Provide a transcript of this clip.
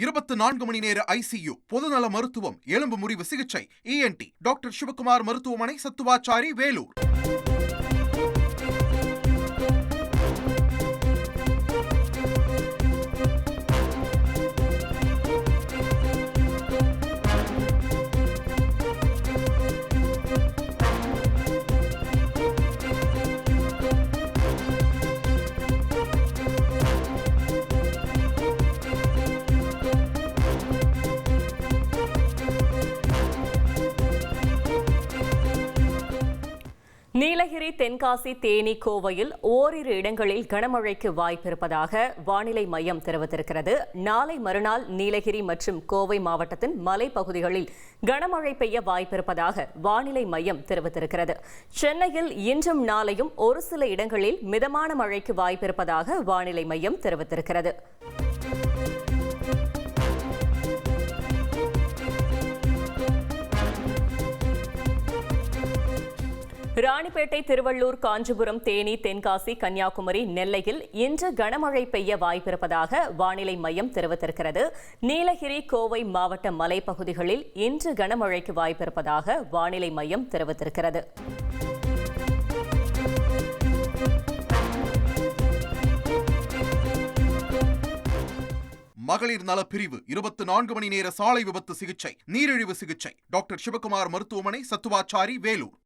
24 மணி நேர ஐசியு, பொதுநல மருத்துவம், எலும்பு முறிவு சிகிச்சை, இஎன்டி, டாக்டர் சிவகுமார் மருத்துவமனை, சத்துவாச்சாரி, வேலூர். நீலகிரி, தென்காசி, தேனி, கோவையில் ஓரிரு இடங்களில் கனமழைக்கு வாய்ப்பிருப்பதாக வானிலை மையம் தெரிவித்திருக்கிறது. நாளை மறுநாள் நீலகிரி மற்றும் கோவை மாவட்டத்தின் மலைப்பகுதிகளில் கனமழை பெய்ய வாய்ப்பிருப்பதாக வானிலை மையம் தெரிவித்திருக்கிறது. சென்னையில் இன்றும் நாளையும் ஒரு சில இடங்களில் மிதமான மழைக்கு வாய்ப்பிருப்பதாக வானிலை மையம் தெரிவித்திருக்கிறது. ராணிப்பேட்டை, திருவள்ளூர், காஞ்சிபுரம், தேனி, தென்காசி, கன்னியாகுமரி, நெல்லையில் இன்று கனமழை பெய்ய வாய்ப்பிருப்பதாக வானிலை மையம் தெரிவித்திருக்கிறது. நீலகிரி, கோவை மாவட்ட மலைப்பகுதிகளில் இன்று கனமழைக்கு வாய்ப்பிருப்பதாக வானிலை மையம் தெரிவித்திருக்கிறது. மகளிர் நலப்பிரிவு 24 மணி நேர சாலை விபத்து சிகிச்சை, நீரிழிவு சிகிச்சை, டாக்டர் சிவகுமார் மருத்துவமனை, சத்துவாச்சாரி, வேலூர்.